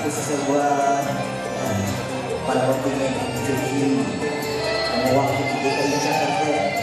khususnya buat para pemain jadi mewakili DKI Jakarta.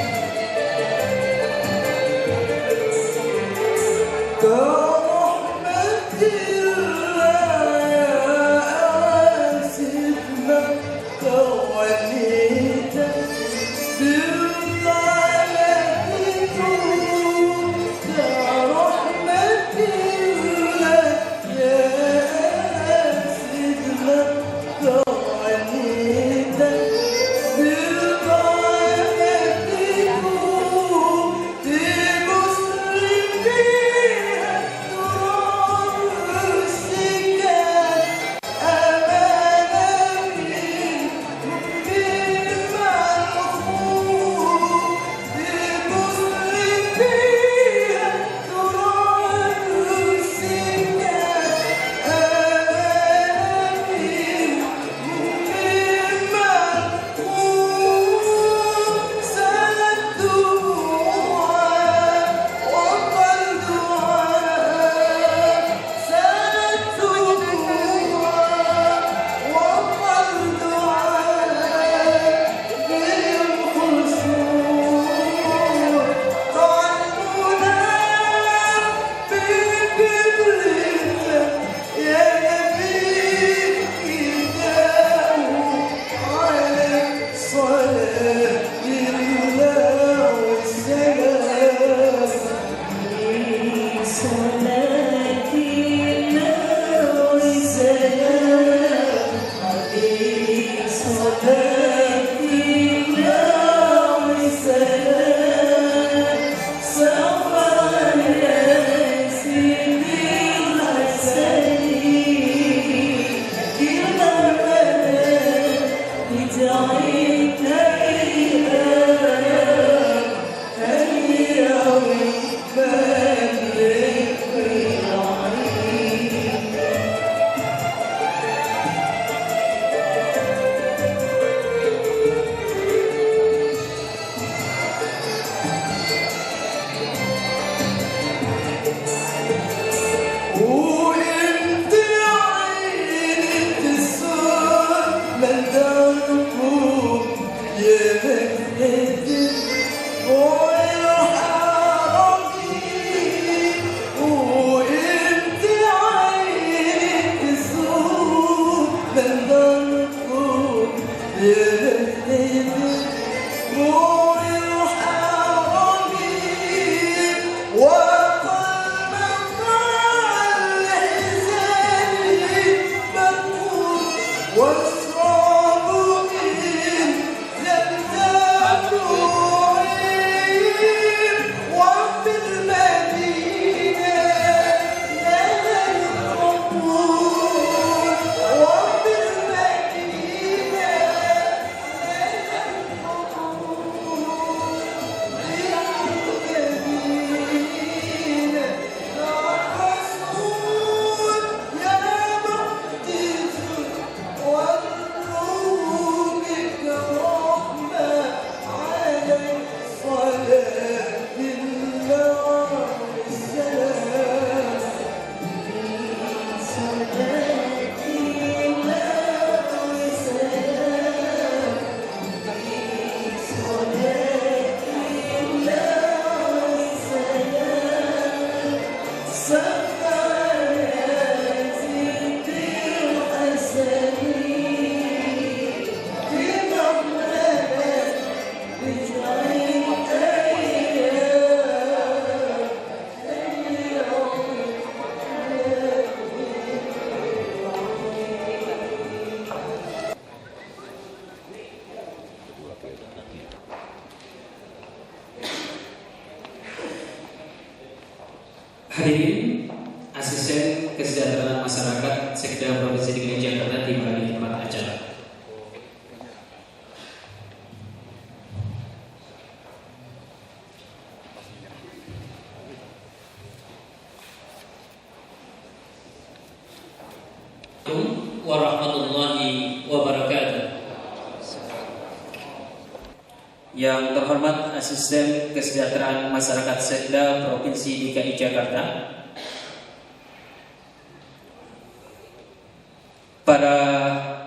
Hadirin, Asisten Kesejahteraan Masyarakat Sekda Provinsi DKI Jakarta tiba di tempat acara. Assalamualaikum warahmatullahi wabarakatuh. Yang terhormat Asisten Kesejahteraan Masyarakat Sekda Provinsi DKI Jakarta, para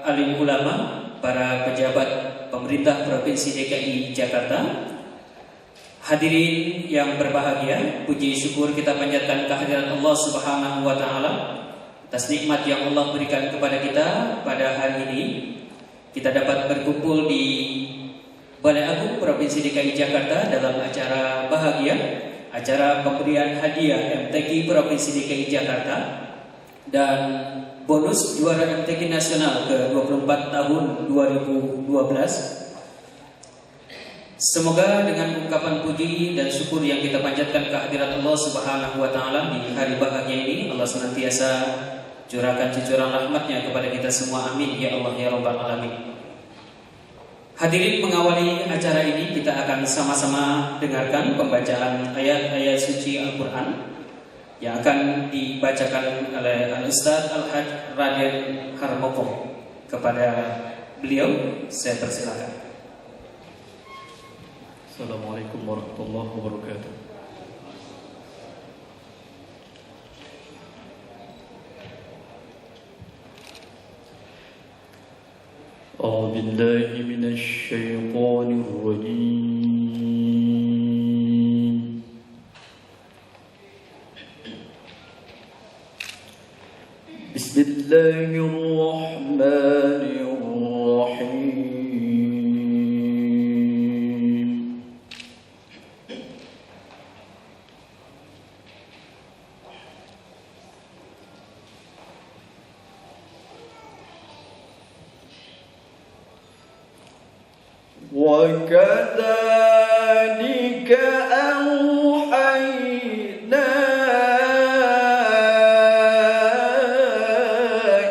alim ulama, para pejabat pemerintah Provinsi DKI Jakarta, hadirin yang berbahagia, puji syukur kita panjatkan kehadirat Allah Subhanahu wa taala atas nikmat yang Allah berikan kepada kita pada hari ini. Kita dapat berkumpul di Balai Agung Provinsi DKI Jakarta dalam acara bahagia, acara pemberian hadiah MTQ Provinsi DKI Jakarta dan bonus juara MTQ Nasional ke-24 tahun 2012. Semoga dengan ungkapan puji dan syukur yang kita panjatkan kehadirat Allah Subhanahu wa taala di hari bahagia ini, Allah senantiasa curahkan cucuran rahmatnya kepada kita semua, amin ya Allah ya rabbal alamin. Hadirin, mengawali acara ini kita akan sama-sama dengarkan pembacaan ayat-ayat suci Al-Quran yang akan dibacakan oleh Al-Ustaz Al-Hajj Raden Harmoko. Kepada beliau saya persilakan. Assalamualaikum warahmatullahi wabarakatuh. أعوذ بالله من الشيطان الرجيم. بسم الله الرحمن الرحيم. وكذلك أوحينا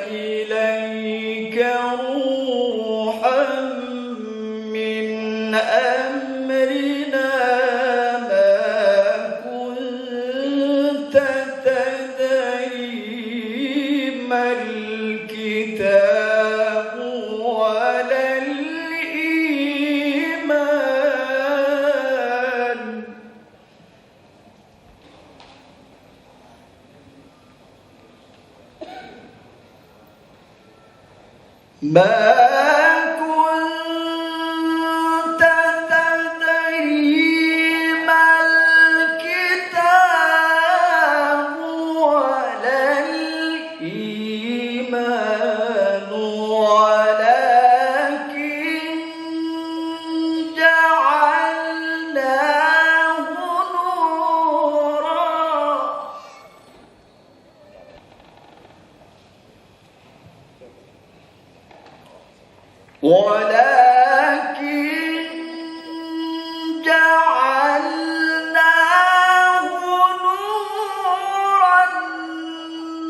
إليك روحا من أمرنا ما كنت تدري ما الكتاب ولا ما كنت تدري ما الكتاب ولا الإيمان ولكن جعلناه نورا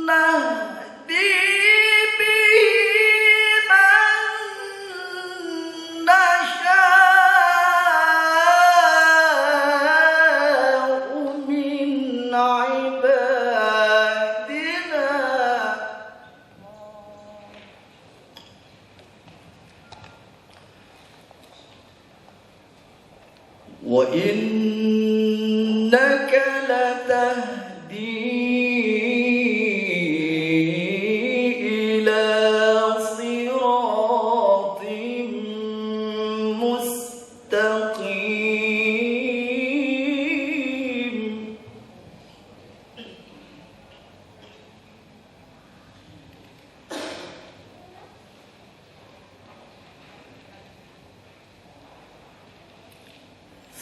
نهدي به من نشاء من عبادنا وإنك لتهدي إلى صراط مستقيم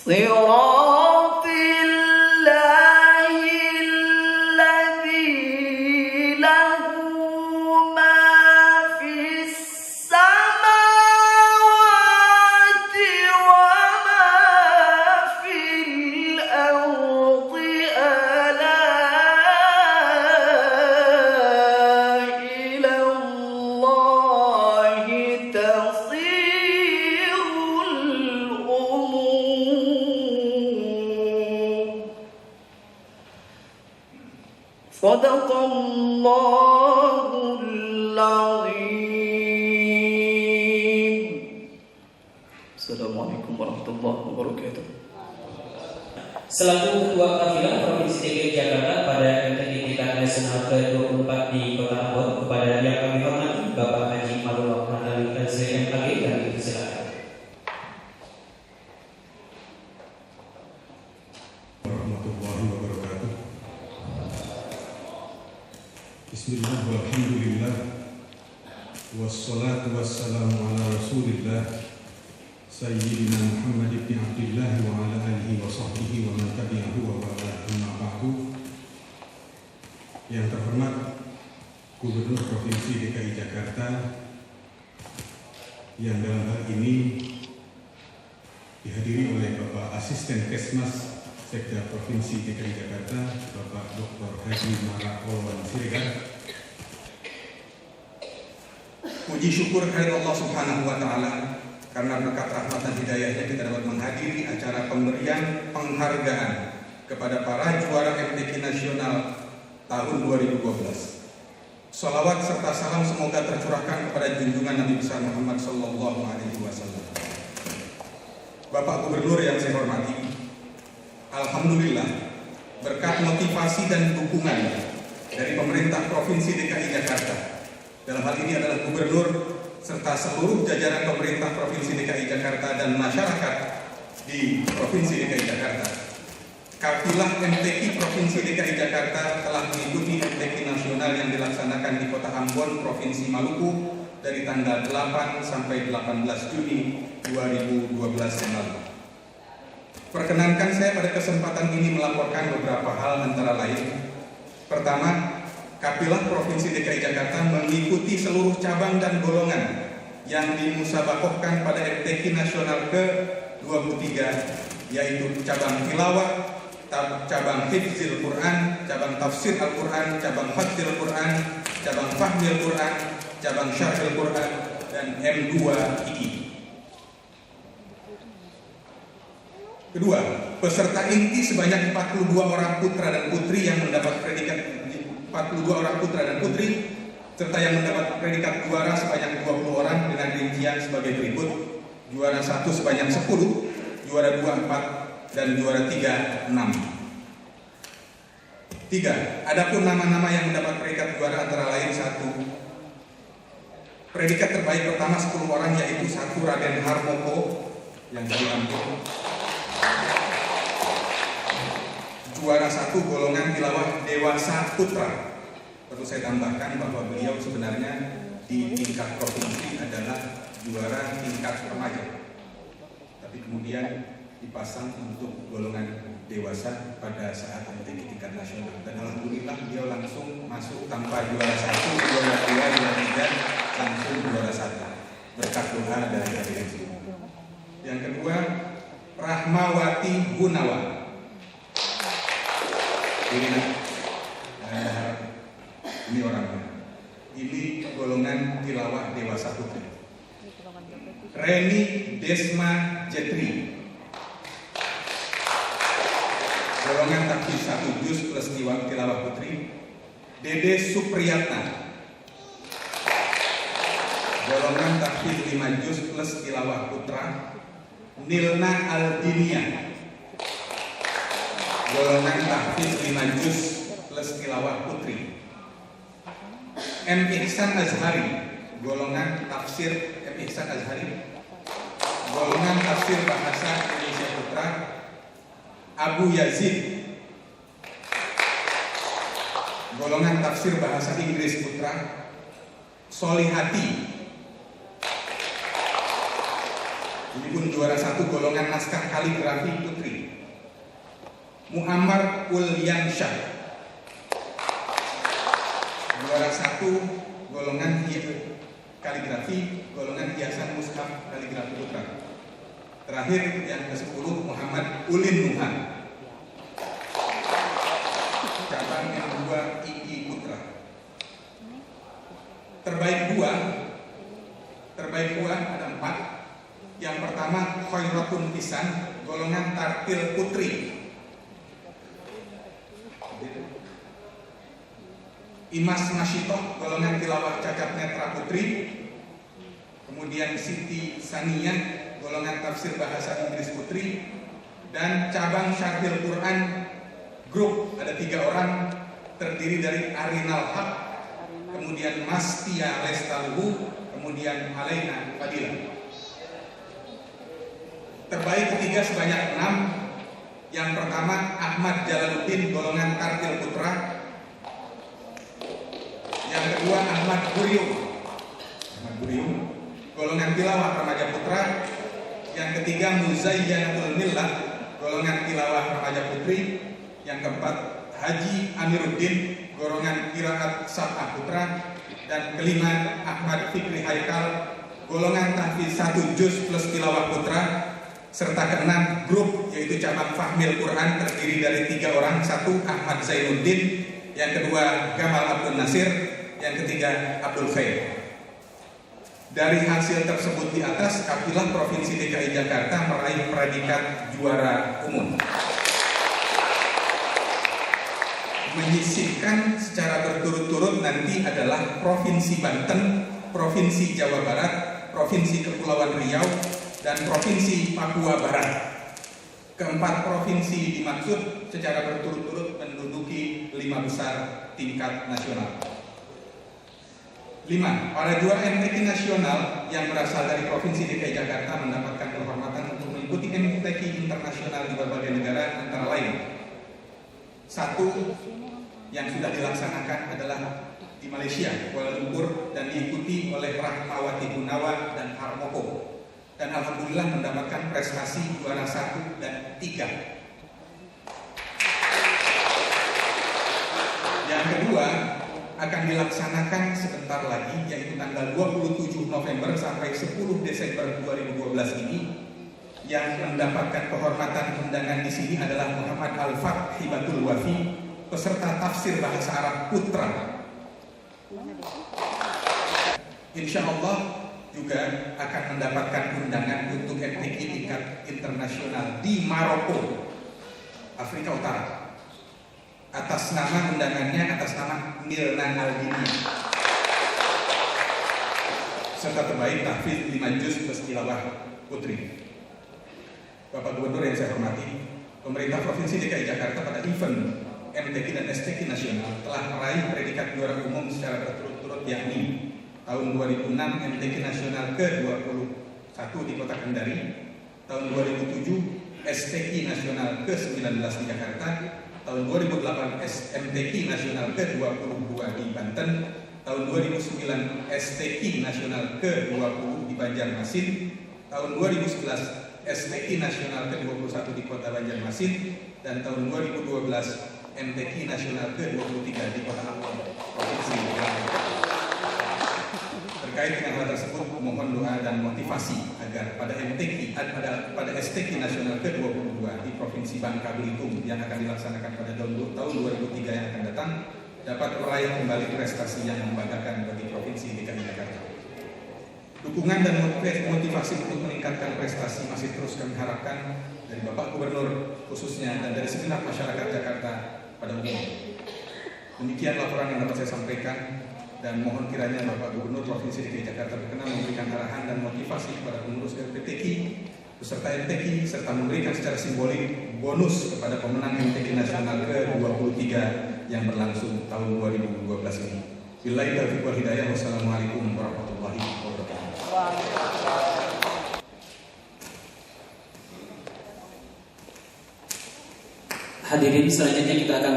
صراط الله الذي له ما في السماوات وما في الأرض ألا Sadaqallahul Azim. Assalamualaikum warahmatullahi wabarakatuh. Selaku Ketua Kafilah Provinsi DKI Jakarta pada MTQ Tingkat Nasional ke-24 di Kota Ambon, kepada yang kami hormati Bapak Haji Marullah Manali Presiden MKG, kami persilakan. Warahmatullahi wabarakatuh. Bismillah walhamdulillah wassalatu wassalamu ala rasulillah Sayyidina Muhammad ibn Abdillah wa ala alihi wa sahbihi wa man tabi'ahu wa ba'da amma ba'du. Yang terhormat Gubernur Provinsi DKI Jakarta, yang dalam hal ini dihadiri oleh Bapak Asisten Kesmas Sekda Provinsi DKI Jakarta, Bapak Dr. Haji Mara Olwan Siregar. Puji syukur kepada Allah Subhanahu wa Ta'ala, karena berkat rahmat dan hidayahnya kita dapat menghadiri acara pemberian penghargaan kepada para juara MTQ Nasional tahun 2012. Salawat serta salam semoga tercurahkan kepada junjungan Nabi besar Muhammad Sallallahu Alaihi Wasallam. Bapak Gubernur yang saya hormati, alhamdulillah berkat motivasi dan dukungan dari pemerintah Provinsi DKI Jakarta, dalam hal ini adalah Gubernur serta seluruh jajaran pemerintah Provinsi DKI Jakarta dan masyarakat di Provinsi DKI Jakarta, Kafilah MTQ Provinsi DKI Jakarta telah mengikuti MTQ Nasional yang dilaksanakan di Kota Ambon, Provinsi Maluku dari tanggal 8 sampai 18 Juni 2012 yang lalu. Perkenankan saya pada kesempatan ini melaporkan beberapa hal, antara lain: pertama, Kafilah Provinsi DKI Jakarta mengikuti seluruh cabang dan golongan yang dimusabakohkan pada MTQ Nasional ke-23, yaitu cabang tilawah, cabang hifzil Quran, cabang tafsir Al-Quran, cabang fadzil Quran, cabang fahmil Quran, cabang syarhil Quran, dan M2 II. Kedua, peserta inti sebanyak 42 orang putra dan putri yang mendapat predikat 42 orang putra dan putri, serta yang mendapat predikat juara sebanyak 20 orang dengan rincian sebagai berikut: juara 1 sebanyak 10, juara 2 4, dan juara 3 6. 3. Adapun nama-nama yang mendapat predikat juara antara lain: 1. Predikat terbaik pertama 10 orang, yaitu 1 Raden Harmoko yang dari Lampung. Juara 1 golongan tilawah dewasa putra. Perlu saya tambahkan bahwa beliau sebenarnya di tingkat provinsi adalah juara tingkat remaja, tapi kemudian dipasang untuk golongan dewasa pada saat MTQ tingkat nasional, dan alhamdulillah beliau langsung masuk tanpa juara 1, juara 2, juara 3, langsung juara 1 berkat doa dari hadirin semua. Yang kedua, Rahmawati Gunawan. Ini orangnya. Ini golongan tilawah dewasa putri. Reni Desma Jetri, golongan tahfiz 1 juz plus tilawah putri. Dede Supriyatna, golongan tahfiz 5 juz plus tilawah putra. Nilna Aldinia, golongan tahfiz 5 juz plus tilawah putri. M. Ihsan Azhari, golongan tafsir M. Ihsan Azhari, golongan tafsir bahasa Indonesia putra. Abu Yazid, golongan tafsir bahasa Inggris putra. Solihati, ini pun juara 1 golongan naskah kaligrafi putri. Muhammad Ulyansyah, juara 1 golongan kaligrafi, golongan hiasan mushaf kaligrafi putra. Terakhir yang ke-10, Muhammad Ulin Nuhan, cabang M2 II putra. Terbaik dua ada 4. Yang pertama Khairatun Pisan, golongan tartil putri. Imas Nasyitoh golongan tilawah cacat netra putri. Kemudian Siti Saniyah golongan tafsir bahasa Inggris putri. Dan cabang Syarhil Quran grup ada 3 orang, terdiri dari Arinal Haq, kemudian Mas Tia Lestaluhu, kemudian Alaina Fadila. Terbaik ketiga sebanyak 6. Yang pertama Ahmad Jalaluddin golongan Kartil Putra. Yang kedua Ahmad Guryung golongan tilawah remaja putra. Yang ketiga Muzayyanatul Millah golongan tilawah remaja putri. Yang keempat Haji Amiruddin golongan qiraat sab'ah putra. Dan kelima Ahmad Fikri Haikal golongan tahfiz 1 juz plus tilawah putra. Serta keenam grup yaitu cabang Fahmil Quran terdiri dari 3 orang. 1 Ahmad Zainuddin, yang kedua Gamal Abdul Nasir, yang ketiga Abdul Khair. Dari hasil tersebut di atas, Kafilah Provinsi DKI Jakarta meraih predikat juara umum. Menyisihkan secara berturut-turut nanti adalah Provinsi Banten, Provinsi Jawa Barat, Provinsi Kepulauan Riau, dan Provinsi Papua Barat. Keempat provinsi dimaksud secara berturut-turut menduduki 5 besar tingkat nasional. 5. Para juara MTQ nasional yang berasal dari Provinsi DKI Jakarta mendapatkan kehormatan untuk mengikuti MTQ internasional di berbagai negara, antara lain 1. Yang sudah dilaksanakan adalah di Malaysia, Kuala Lumpur, dan diikuti oleh Rahmawati Gunawan dan Harmoko, dan alhamdulillah mendapatkan prestasi juara 1 dan 3. Yang kedua akan dilaksanakan sebentar lagi, yaitu tanggal 27 November sampai 10 Desember 2012 ini. Yang mendapatkan kehormatan undangan di sini adalah Muhammad Al-Fat Hibatul Wafi, peserta tafsir bahasa Arab putra. Insya Allah juga akan mendapatkan undangan untuk MTQ tingkat internasional di Maroko, Afrika Utara. Atas nama undangannya, atas nama Milna Aldini. Serta terbaik tahfiz 5 juz plus tilawah putri. Bapak Gubernur yang saya hormati, pemerintah Provinsi DKI Jakarta pada event MTQ dan STQ nasional telah meraih predikat juara umum secara berturut-turut, yakni tahun 2006 MTQ nasional ke-21 di Kota Kendari, tahun 2007 STQ nasional ke-19 di Jakarta, tahun 2008 MTQ nasional ke-22 di Banten, tahun 2009 STQ nasional ke-20 di Banjarmasin, tahun 2011 STQ nasional ke-21 di Kota Banjarmasin, dan tahun 2012 MTQ nasional ke-23 di Kota Ambon, Provinsi Banten. Terkait dengan hal tersebut, mohon doa dan motivasi agar pada MTQ, pada STQ nasional ke-22 di Provinsi Bangka Belitung yang akan dilaksanakan pada tahun 2003 yang akan datang dapat meraih kembali prestasi yang membanggakan bagi Provinsi DKI Jakarta. Dukungan dan motivasi untuk meningkatkan prestasi masih terus kami harapkan dari Bapak Gubernur khususnya dan dari segenap masyarakat Jakarta pada umumnya. Demikian laporan yang dapat saya sampaikan, dan mohon kiranya Bapak Gubernur Provinsi DKI Jakarta berkenan memberikan arahan dan motivasi kepada pengurus LPTQ beserta MTQ, serta memberikan secara simbolik bonus kepada pemenang MTQ nasional ke-23 yang berlangsung tahun 2012 ini. Billahi taufiq wal hidayah. Wassalamualaikum warahmatullahi wabarakatuh. Hadirin, selanjutnya kita akan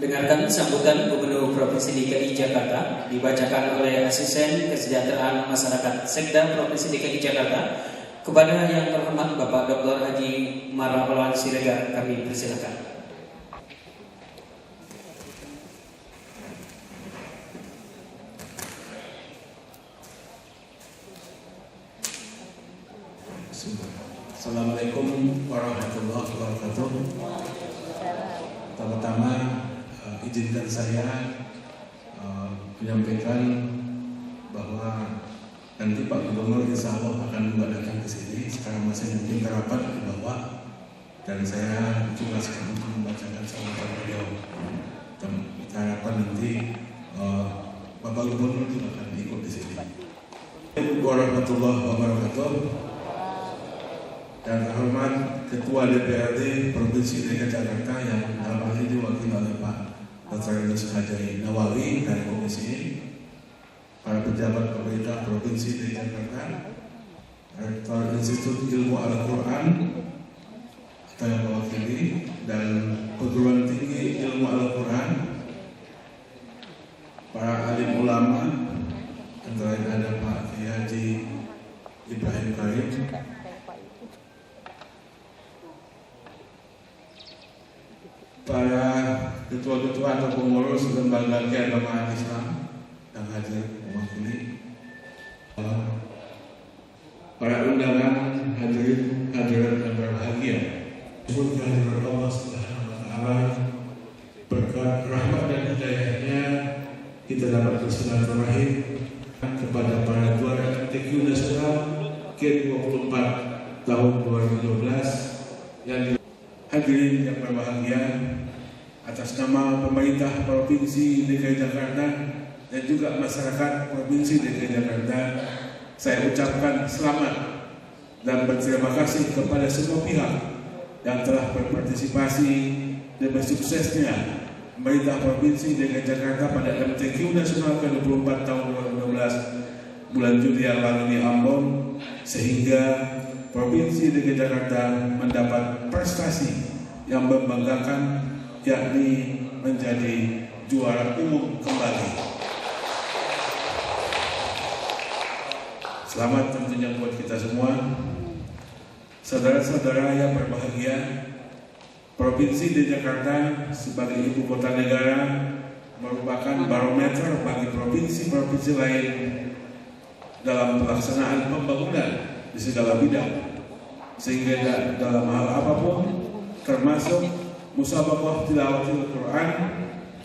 dengarkan sambutan Gubernur Provinsi DKI Jakarta dibacakan oleh Asisten Kesejahteraan Masyarakat Sekda Provinsi DKI Jakarta. Kepada yang terhormat Bapak Dr. Haji Marawalan Siregar, kami persilakan. Assalamualaikum warahmatullahi wabarakatuh. Pertama-tama izinkan saya menyampaikan bahwa nanti Pak Gubernur insya Allah akan datang ke sini. Sekarang masih mungkin rapat di bawah, dan saya juga sekarang untuk membacakan sambutan beliau. Dan kita harapkan nanti Bapak Gubernur juga akan ikut di sini. Assalamualaikum warahmatullahi wabarakatuh. Dan terhormat Ketua DPRD Provinsi DKI Jakarta yang dalam hal ini diwakili oleh Pak Dr. Yunus Hajai Nawawi dari komisi ini, para pejabat pemerintah Provinsi DKI Jakarta, Rektor Institut Ilmu Al-Quran atau yang mewakili, dan perguruan tinggi Ilmu Al-Quran, para alim ulama, antara lain ada Pak Kiai Haji Ibrahim Karim, para ketua-ketua atau pengurus lembaga keagamaan Islam yang hadir mewakili, para undangan, hadirin hadirat yang berbahagia. Syukur kehadiran Allah Subhanahu wa Ta'ala, berkat rahmat dan hidayahnya kita dapat bersilaturahim kepada para juara MTQ Nasional ke-24 tahun 2012 yang hadirin yang berbahagia. Atas nama pemerintah Provinsi DKI Jakarta dan juga masyarakat Provinsi DKI Jakarta, saya ucapkan selamat dan berterima kasih kepada semua pihak yang telah berpartisipasi demi suksesnya pemerintah Provinsi DKI Jakarta pada MTQ Nasional ke-24 tahun 2012 bulan Juli yang lalu di Ambon, sehingga Provinsi DKI Jakarta mendapat prestasi yang membanggakan, yakni menjadi juara umum kembali. Selamat tentunya buat kita semua. Saudara-saudara yang berbahagia, Provinsi DKI Jakarta sebagai ibu kota negara merupakan barometer bagi provinsi-provinsi lain dalam pelaksanaan pembangunan di segala bidang, sehingga dalam hal apapun, termasuk musabaqah tilawatil Quran,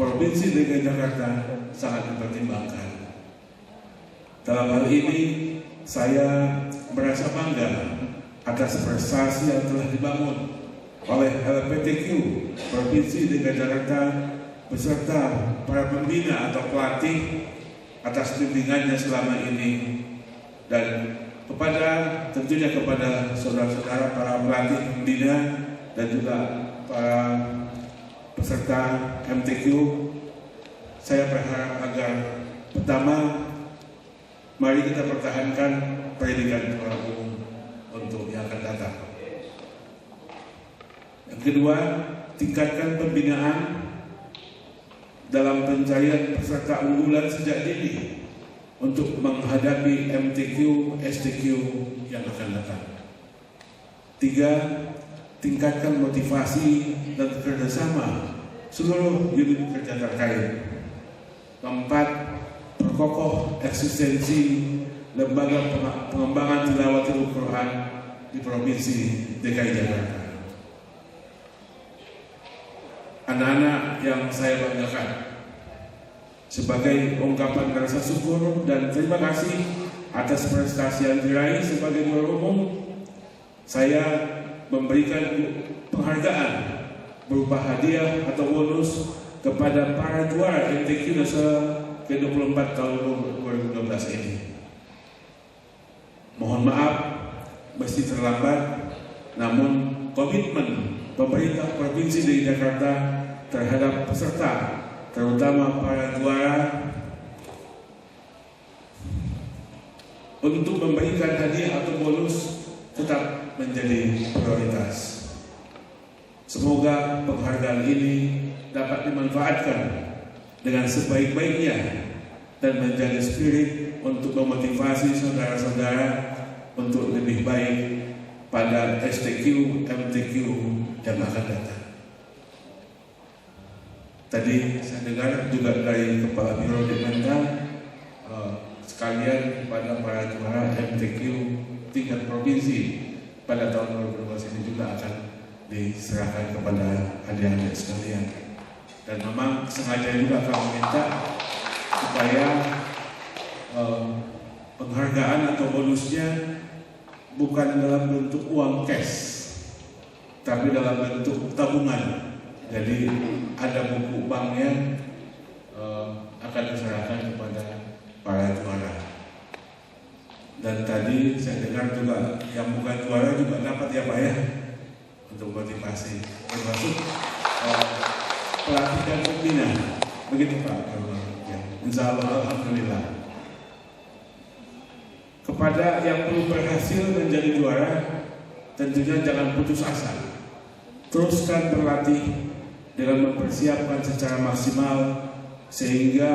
Provinsi DKI Jakarta sangat dipertimbangkan. Dalam hal ini saya merasa bangga atas prestasi yang telah dibangun oleh LPTQ Provinsi DKI Jakarta beserta para pembina atau pelatih atas bimbingannya selama ini, dan tentunya kepada saudara-saudara para pelatih pembina dan juga para peserta MTQ. Saya berharap agar pertama, mari kita pertahankan pendidikan juara umum untuk yang akan datang. Yang kedua, tingkatkan pembinaan dalam pencarian peserta unggulan sejak dini untuk menghadapi MTQ, STQ yang akan datang. Tiga, tingkatkan motivasi dan kerjasama seluruh unit kerja terkait. Keempat, perkokoh eksistensi lembaga pengembangan tilawatil Quran di Provinsi DKI Jakarta. Anak-anak yang saya banggakan, sebagai ungkapan rasa syukur dan terima kasih atas prestasi yang diraih sebagai juara umum, saya memberikan penghargaan berupa hadiah atau bonus kepada para juara MTQ Nasional ke-24 tahun 2012 ini. Mohon maaf meski terlambat, namun komitmen pemerintah Provinsi DKI Jakarta terhadap peserta, terutama para juara, untuk memberikan hadiah atau bonus tetap menjadi prioritas. Semoga penghargaan ini dapat dimanfaatkan dengan sebaik-baiknya dan menjadi spirit untuk memotivasi saudara-saudara untuk lebih baik pada STQ, MTQ yang akan datang. Tadi saya dengar juga dari Kepala Biro Departemen sekalian kepada para juara MTQ tingkat provinsi pada tahun 2012 ini juga akan diserahkan kepada adik-adik sekalian. Dan memang sengaja juga kami minta supaya penghargaan atau bonusnya bukan dalam bentuk uang cash, tapi dalam bentuk tabungan. Jadi ada buku banknya akan diserahkan kepada para juara. Dan tadi saya dengar juga yang bukan juara juga dapat ya Pak ya, untuk motivasi, termasuk pelatih dan pembina. Begitu Pak. Ya, insya Allah, alhamdulillah. Kepada yang belum berhasil menjadi juara, tentunya jangan putus asa. Teruskan berlatih dengan mempersiapkan secara maksimal sehingga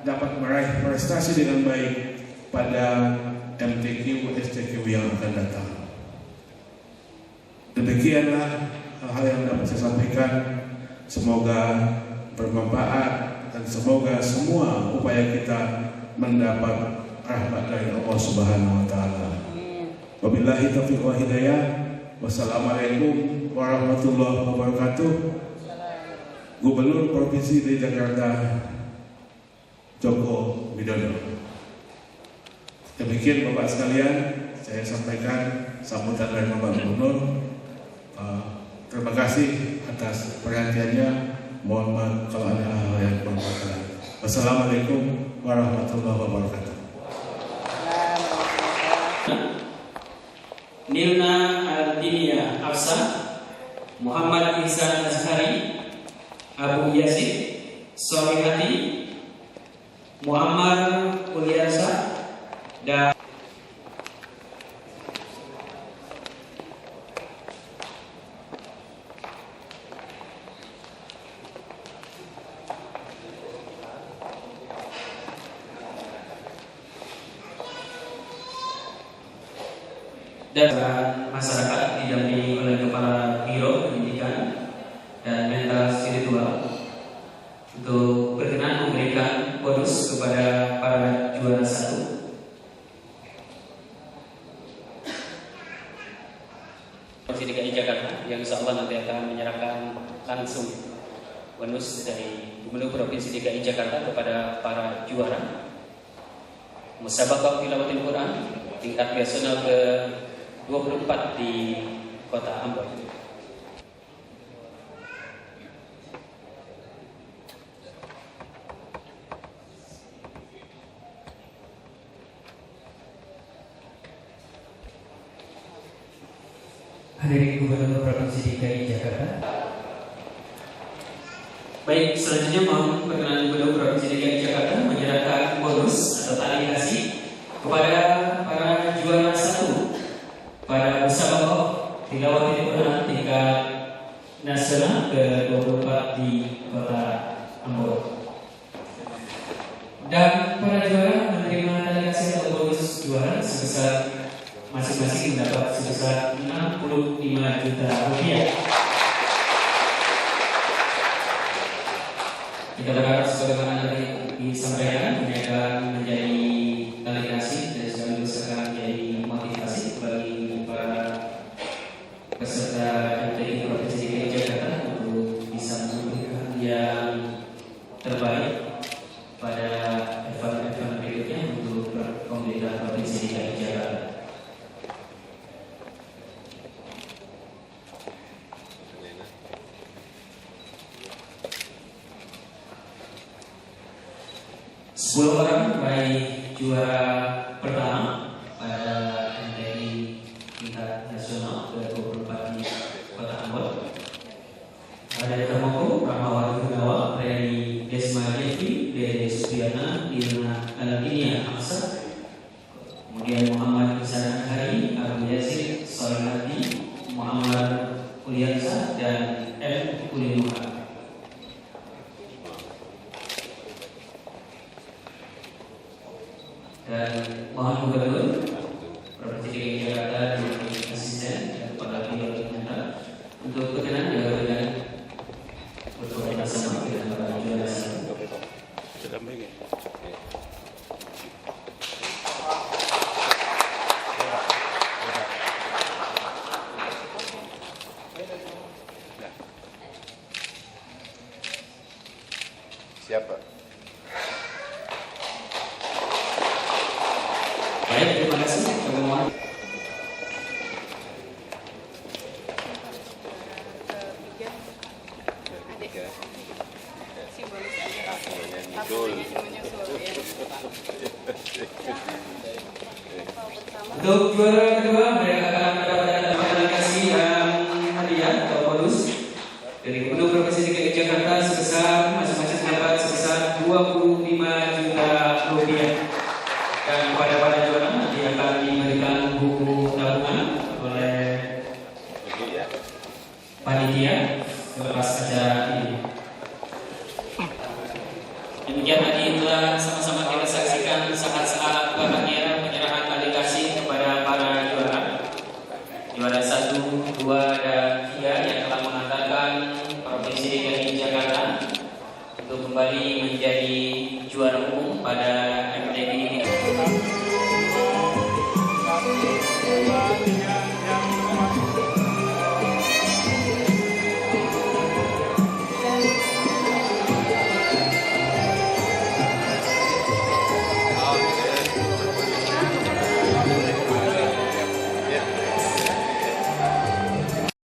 dapat meraih prestasi dengan baik pada MTQ STQ yang akan datang. Demikianlah hal-hal yang dapat saya sampaikan. Semoga bermanfaat dan semoga semua upaya kita mendapat rahmat dari Allah Subhanahu wa taala. Wabillahi taufiq wa hidayah. Wassalamualaikum warahmatullahi wabarakatuh. Gubernur Provinsi DKI Jakarta Joko Widodo. Demikian Bapak sekalian, saya sampaikan sambutan dari Bapak Gubernur. Terima kasih atas perhatiannya. Mohon maaf kalau ada hal yang kurang berkenan. Wassalamualaikum warahmatullahi wabarakatuh. Nilna Al-Dinia Afsa, Muhammad Ihsan Azhari, Abu Yazid Solihati, Muhammad Uliasa, dan masyarakat didampingi oleh Kepala Biro Pendidikan dan Mental Spiritual untuk berkenan memberikan bonus kepada para juara 1. Provinsi DKI Jakarta yang insya Allah nanti akan menyerahkan langsung bonus dari Gubernur Provinsi DKI Jakarta kepada para juara Musabaqah Tilawatil Quran tingkat nasional ke 24 di Kota Ambon. Hadirin Gubernur Provinsi DKI Jakarta. Baik, selanjutnya mohon perkenan Gubernur Provinsi DKI Jakarta menyerahkan bonus atau tali kasih kepada para juara 1 pada Musabaqah Tilawatil Quran tingkat nasional ke-24 di Kota Ambon. Dan para juara menerima tali kasih atau bonus juara sebesar masing-masing mendapat sebesar 65 juta rupiah. Kita berharap sebagaimana tadi disampaikan ini akan menjadi tali kasih dan sekaligus akan menjadi motivasi bagi para peserta MTQ Provinsi DKI Jakarta untuk bisa memberikan yang terbaik pada event-event berikutnya untuk pemerintah Provinsi DKI Jakarta. Sepuluh orang meraih juara pertama pada MTQ tingkat nasional ke-24 di Kota Ambon. Ada Termoko, Rahmawati Gunawan, Reni Desma Devi, Dede Supriyana, Nilna Al-Dinia Afsa, kemudian Muhammad Ihsan Azhari, Abu Yazid Solihati, Muhammad Uliasa, dan M. Ulimuha. Dan mohon Gubernur Provinsi DKI Jakarta dan asisten dan Kepala Biro Pendidikan untuk berkenan dengan berfoto bersama dengan para juara 1. Siapa? Baik, terima kasih. Mohon. Simbolis aja. Ngidul. Untuk juara kedua, mereka akan mendapatkan kasih hadiah atau bonus dari Gubernur Provinsi DKI Jakarta sebesar masing-masing dapat sebesar 25 juta rupiah. Dan kepada para juara nanti akan diberikan